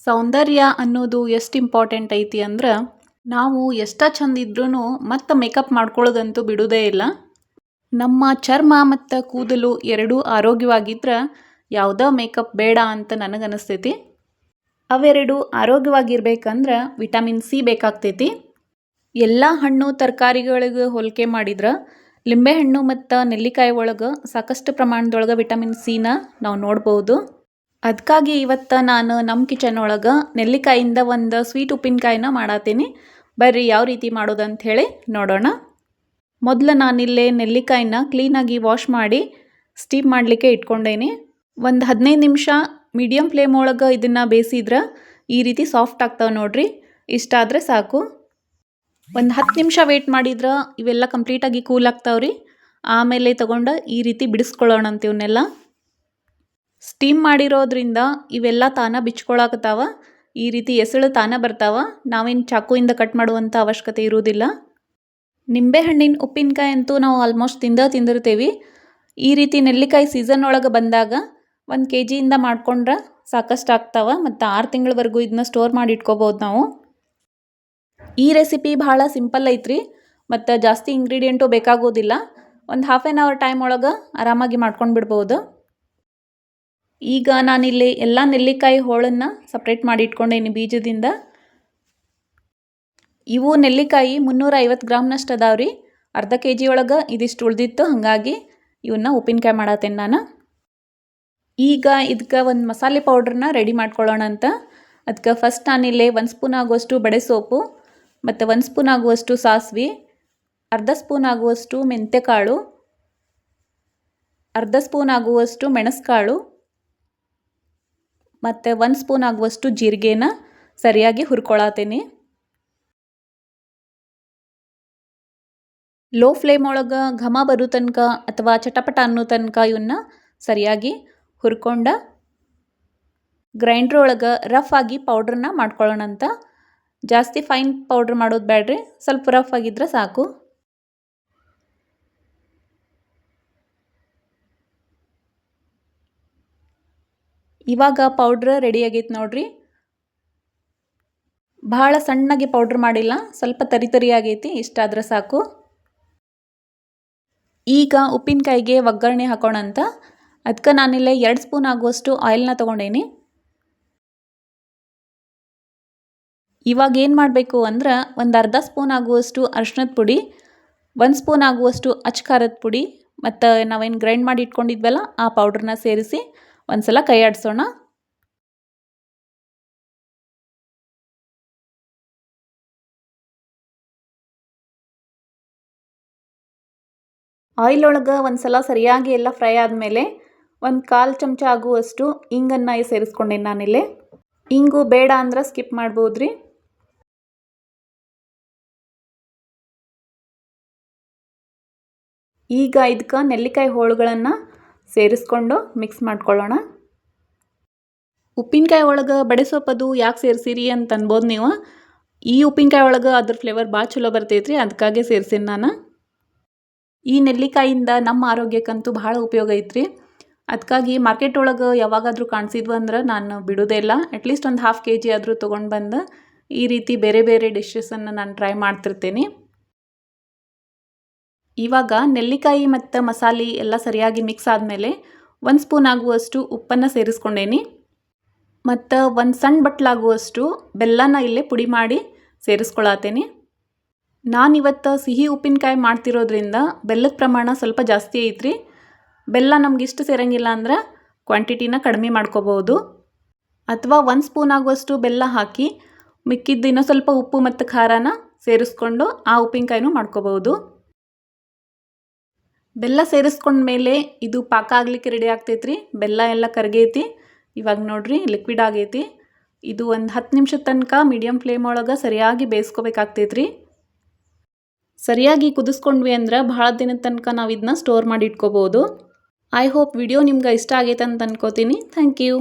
ಸೌಂದರ್ಯ ಅನ್ನೋದು ಎಷ್ಟು ಇಂಪಾರ್ಟೆಂಟ್ ಐತಿ ಅಂದ್ರೆ ನಾವು ಎಷ್ಟ ಚಂದ ಇದ್ರೂ ಮತ್ತೆ ಮೇಕಪ್ ಮಾಡ್ಕೊಳ್ಳೋದಂತೂ ಬಿಡುವುದೇ ಇಲ್ಲ. ನಮ್ಮ ಚರ್ಮ ಮತ್ತು ಕೂದಲು ಎರಡೂ ಆರೋಗ್ಯವಾಗಿದ್ರೆ ಯಾವುದೇ ಮೇಕಪ್ ಬೇಡ ಅಂತ ನನಗನ್ನಿಸ್ತೈತಿ. ಅವೆರಡು ಆರೋಗ್ಯವಾಗಿರ್ಬೇಕಂದ್ರೆ ವಿಟಮಿನ್ ಸಿ ಬೇಕಾಗ್ತೈತಿ. ಎಲ್ಲ ಹಣ್ಣು ತರಕಾರಿಗಳಿಗೆ ಹೋಲಿಕೆ ಮಾಡಿದ್ರೆ ಲಿಂಬೆಹಣ್ಣು ಮತ್ತು ನೆಲ್ಲಿಕಾಯಿ ಒಳಗೆ ಸಾಕಷ್ಟು ಪ್ರಮಾಣದೊಳಗೆ ವಿಟಮಿನ್ ಸಿನ ನಾವು ನೋಡ್ಬೋದು. ಅದಕ್ಕಾಗಿ ಇವತ್ತು ನಾನು ನಮ್ಮ ಕಿಚನ್ ಒಳಗೆ ನೆಲ್ಲಿಕಾಯಿಂದ ಒಂದು ಸ್ವೀಟ್ ಉಪ್ಪಿನಕಾಯಿನ ಮಾಡತ್ತೀನಿ. ಬರ್ರಿ ಯಾವ ರೀತಿ ಮಾಡೋದಂತ ಹೇಳಿ ನೋಡೋಣ. ಮೊದಲು ನಾನಿಲ್ಲೇ ನೆಲ್ಲಿಕಾಯಿನ ಕ್ಲೀನಾಗಿ ವಾಶ್ ಮಾಡಿ ಸ್ಟೀಮ್ ಮಾಡಲಿಕ್ಕೆ ಇಟ್ಕೊಂಡೇನಿ. ಒಂದು 15 ನಿಮಿಷ ಮೀಡಿಯಮ್ ಫ್ಲೇಮ್ ಒಳಗೆ ಇದನ್ನು ಬೇಯಿಸಿದ್ರೆ ಈ ರೀತಿ ಸಾಫ್ಟ್ ಆಗ್ತಾವೆ ನೋಡ್ರಿ. ಇಷ್ಟಾದರೆ ಸಾಕು. ಒಂದು 10 ನಿಮಿಷ ವೆಯ್ಟ್ ಮಾಡಿದ್ರೆ ಇವೆಲ್ಲ ಕಂಪ್ಲೀಟಾಗಿ ಕೂಲ್ ಆಗ್ತಾವ್ರಿ. ಆಮೇಲೆ ತಗೊಂಡು ಈ ರೀತಿ ಬಿಡಿಸ್ಕೊಳ್ಳೋಣ ಅಂತ ಇವನ್ನೆಲ್ಲ. ಸ್ಟೀಮ್ ಮಾಡಿರೋದ್ರಿಂದ ಇವೆಲ್ಲ ತಾನ ಬಿಚ್ಕೊಳಕತ್ತಾವ. ಈ ರೀತಿ ಎಸಳು ತಾನ ಬರ್ತಾವ. ನಾವೇನು ಚಾಕುವಿಂದ ಕಟ್ ಮಾಡುವಂಥ ಅವಶ್ಯಕತೆ ಇರುವುದಿಲ್ಲ. ನಿಂಬೆಹಣ್ಣಿನ ಉಪ್ಪಿನಕಾಯಿ ಅಂತೂ ನಾವು ಆಲ್ಮೋಸ್ಟ್ ತಿಂದಿರ್ತೀವಿ. ಈ ರೀತಿ ನೆಲ್ಲಿಕಾಯಿ ಸೀಸನ್ ಒಳಗೆ ಬಂದಾಗ 1 kg ಮಾಡ್ಕೊಂಡ್ರೆ ಸಾಕಷ್ಟು ಆಗ್ತಾವ. ಮತ್ತು 6 ತಿಂಗಳವರೆಗೂ ಇದನ್ನ ಸ್ಟೋರ್ ಮಾಡಿ ಇಟ್ಕೋಬೋದು ನಾವು. ಈ ರೆಸಿಪಿ ಭಾಳ ಸಿಂಪಲ್ ಐತ್ರಿ ಮತ್ತು ಜಾಸ್ತಿ ಇಂಗ್ರೀಡಿಯೆಂಟು ಬೇಕಾಗೋದಿಲ್ಲ. ಒಂದು ½ an hour ಟೈಮ್ ಒಳಗೆ ಆರಾಮಾಗಿ ಮಾಡ್ಕೊಂಡು ಬಿಡ್ಬೋದು. ಈಗ ನಾನಿಲ್ಲಿ ಎಲ್ಲ ನೆಲ್ಲಿಕಾಯಿ ಹೋಳನ್ನು ಸಪ್ರೇಟ್ ಮಾಡಿ ಇಟ್ಕೊಂಡೇನಿ ಬೀಜದಿಂದ. ಇವು ನೆಲ್ಲಿಕಾಯಿ 350 ಗ್ರಾಮ್ನಷ್ಟು ಅದಾವ್ರಿ. ಅರ್ಧ kg ಒಳಗೆ ಇದಿಷ್ಟು ಉಳಿದಿತ್ತು. ಹಾಗಾಗಿ ಇವನ್ನ ಉಪ್ಪಿನಕಾಯಿ ಮಾಡತ್ತೇನೆ ನಾನು. ಈಗ ಇದಕ್ಕೆ ಒಂದು ಮಸಾಲೆ ಪೌಡ್ರನ್ನ ರೆಡಿ ಮಾಡ್ಕೊಳ್ಳೋಣ ಅಂತ. ಅದಕ್ಕೆ ಫಸ್ಟ್ ನಾನಿಲ್ಲಿ 1 ಸ್ಪೂನ್ ಆಗುವಷ್ಟು ಬಡೆ ಸೋಪು ಮತ್ತು 1 ಸ್ಪೂನ್ ಆಗುವಷ್ಟು ಸಾಸಿವೆ, ಅರ್ಧ ಸ್ಪೂನ್ ಆಗುವಷ್ಟು ಮೆಂತ್ಯಕಾಳು, ಅರ್ಧ ಸ್ಪೂನ್ ಆಗುವಷ್ಟು ಮೆಣಸುಕಾಳು ಮತ್ತು 1 ಸ್ಪೂನ್ ಆಗುವಷ್ಟು ಜೀರಿಗೆನ ಸರಿಯಾಗಿ ಹುರ್ಕೊಳತ್ತೀನಿ. ಲೋ ಫ್ಲೇಮ್ ಒಳಗೆ ಘಮ ಬರೋ ತನಕ ಅಥವಾ ಚಟಪಟ ಅನ್ನೋ ತನಕ ಇವನ್ನ ಸರಿಯಾಗಿ ಹುರ್ಕೊಂಡ ಗ್ರೈಂಡ್ರ್ ಒಳಗೆ ರಫ್ ಆಗಿ ಪೌಡ್ರನ್ನ ಮಾಡ್ಕೊಳ್ಳೋಣ ಅಂತ. ಜಾಸ್ತಿ ಫೈನ್ ಪೌಡ್ರ್ ಮಾಡೋದು ಬೇಡ್ರಿ, ಸ್ವಲ್ಪ ರಫ್ ಆಗಿದ್ರೆ ಸಾಕು. ಇವಾಗ ಪೌಡ್ರ್ ರೆಡಿ ಆಗೈತೆ ನೋಡ್ರಿ. ಭಾಳ ಸಣ್ಣಗೆ ಪೌಡ್ರ್ ಮಾಡಿಲ್ಲ, ಸ್ವಲ್ಪ ತರಿ ಆಗೈತಿ. ಇಷ್ಟಾದ್ರೆ ಸಾಕು. ಈಗ ಉಪ್ಪಿನಕಾಯಿಗೆ ಒಗ್ಗರಣೆ ಹಾಕೋಣ ಅಂತ. ಅದಕ್ಕೆ ನಾನಿಲ್ಲೇ 2 ಸ್ಪೂನ್ ಆಗುವಷ್ಟು ಆಯಿಲ್ನ ತೊಗೊಂಡೇನಿ. ಇವಾಗ ಏನು ಮಾಡಬೇಕು ಅಂದ್ರೆ ಒಂದು ಅರ್ಧ ಸ್ಪೂನ್ ಆಗುವಷ್ಟು ಅರಿಶಿಣದ ಪುಡಿ, 1 ಸ್ಪೂನ್ ಆಗುವಷ್ಟು ಅಚ್ಚ ಖಾರದ ಪುಡಿ ಮತ್ತು ನಾವೇನು ಗ್ರೈಂಡ್ ಮಾಡಿ ಇಟ್ಕೊಂಡಿದ್ವಲ್ಲ ಆ ಪೌಡ್ರನ್ನ ಸೇರಿಸಿ ಒಂದು ಸಲ ಕೈ ಆಡಿಸೋಣ. ಆಯಿಲ್ ಒಳಗೆ ಒಂದು ಸಲ ಸರಿಯಾಗಿ ಎಲ್ಲ ಫ್ರೈ ಆದಮೇಲೆ 1/4 ಚಮಚ ಆಗುವಷ್ಟು ಇಂಗನ್ನು ಸೇರಿಸ್ಕೊಂಡೇನಿ ನಾನಿಲ್ಲಿ. ಇಂಗು ಬೇಡ ಅಂದ್ರೆ ಸ್ಕಿಪ್ ಮಾಡ್ಬೋದ್ರಿ. ಈಗ ಇದಕ್ಕೆ ನೆಲ್ಲಿಕಾಯಿ ಹೋಳುಗಳನ್ನು ಸೇರಿಸ್ಕೊಂಡು ಮಿಕ್ಸ್ ಮಾಡ್ಕೊಳ್ಳೋಣ. ಉಪ್ಪಿನಕಾಯಿ ಒಳಗೆ ಬಡೆ ಸೊಪ್ಪದು ಯಾಕೆ ಸೇರಿಸಿರಿ ಅಂತ ಅನ್ಬೋದು ನೀವು. ಈ ಉಪ್ಪಿನಕಾಯಿ ಒಳಗೆ ಅದ್ರ ಫ್ಲೇವರ್ ಭಾಳ ಚಲೋ ಬರ್ತೈತ್ರಿ, ಅದಕ್ಕಾಗೆ ಸೇರಿಸೀನಿ ನಾನು. ಈ ನೆಲ್ಲಿಕಾಯಿಂದ ನಮ್ಮ ಆರೋಗ್ಯಕ್ಕಂತೂ ಭಾಳ ಉಪಯೋಗ ಐತ್ರಿ. ಅದಕ್ಕಾಗಿ ಮಾರ್ಕೆಟ್ ಒಳಗೆ ಯಾವಾಗಾದರೂ ಕಾಣಿಸಿದ್ವು ಅಂದ್ರೆ ನಾನು ಬಿಡೋದೇ ಇಲ್ಲ. ಅಟ್ಲೀಸ್ಟ್ ಒಂದು ½ kg ಆದರೂ ತೊಗೊಂಡು ಬಂದು ಈ ರೀತಿ ಬೇರೆ ಬೇರೆ ಡಿಶಸನ್ನು ನಾನು ಟ್ರೈ ಮಾಡ್ತಿರ್ತೀನಿ. ಇವಾಗ ನೆಲ್ಲಿಕಾಯಿ ಮತ್ತು ಮಸಾಲೆ ಎಲ್ಲ ಸರಿಯಾಗಿ ಮಿಕ್ಸ್ ಆದಮೇಲೆ 1 ಸ್ಪೂನ್ ಆಗುವಷ್ಟು ಉಪ್ಪನ್ನು ಸೇರಿಸ್ಕೊಂಡೇನಿ ಮತ್ತು 1 ಸಣ್ಣ ಬಟ್ಲಾಗುವಷ್ಟು ಬೆಲ್ಲನ ಇಲ್ಲೇ ಪುಡಿ ಮಾಡಿ ಸೇರಿಸ್ಕೊಳತ್ತೇನೆ. ನಾನಿವತ್ತು ಸಿಹಿ ಉಪ್ಪಿನಕಾಯಿ ಮಾಡ್ತಿರೋದ್ರಿಂದ ಬೆಲ್ಲದ ಪ್ರಮಾಣ ಸ್ವಲ್ಪ ಜಾಸ್ತಿ ಐತ್ರಿ. ಬೆಲ್ಲ ನಮ್ಗೆ ಇಷ್ಟು ಸೇರಂಗಿಲ್ಲ ಅಂದ್ರೆ ಕ್ವಾಂಟಿಟಿನ ಕಡಿಮೆ ಮಾಡ್ಕೋಬೋದು. ಅಥವಾ 1 ಸ್ಪೂನ್ ಆಗುವಷ್ಟು ಬೆಲ್ಲ ಹಾಕಿ ಮಿಕ್ಕಿದ್ದು ಇನ್ನೂ ಸ್ವಲ್ಪ ಉಪ್ಪು ಮತ್ತು ಖಾರನ ಸೇರಿಸ್ಕೊಂಡು ಆ ಉಪ್ಪಿನಕಾಯಿನೂ ಮಾಡ್ಕೋಬೋದು. ಬೆಲ್ಲ ಸೇರಿಸ್ಕೊಂಡ್ಮೇಲೆ ಇದು ಪಾಕ ಆಗಲಿಕ್ಕೆ ರೆಡಿ ಆಗ್ತೈತ್ರಿ. ಬೆಲ್ಲ ಎಲ್ಲ ಕರಗೈತಿ. ಇವಾಗ ನೋಡ್ರಿ ಲಿಕ್ವಿಡ್ ಆಗೈತಿ. ಇದು ಒಂದು 10 ನಿಮಿಷದ ತನಕ ಮೀಡಿಯಮ್ ಫ್ಲೇಮ್ ಒಳಗೆ ಸರಿಯಾಗಿ ಬೇಯಿಸ್ಕೋಬೇಕಾಗ್ತೈತ್ರಿ. ಸರಿಯಾಗಿ ಕುದಿಸ್ಕೊಂಡ್ವಿ ಅಂದ್ರೆ ಭಾಳ ದಿನದ ತನಕ ನಾವು ಇದನ್ನ ಸ್ಟೋರ್ ಮಾಡಿ ಇಟ್ಕೋಬೋದು. ಐ ಹೋಪ್ ವಿಡಿಯೋ ನಿಮ್ಗೆ ಇಷ್ಟ ಆಗೈತೆ ಅಂತ ಅನ್ಕೋತೀನಿ. Thank you.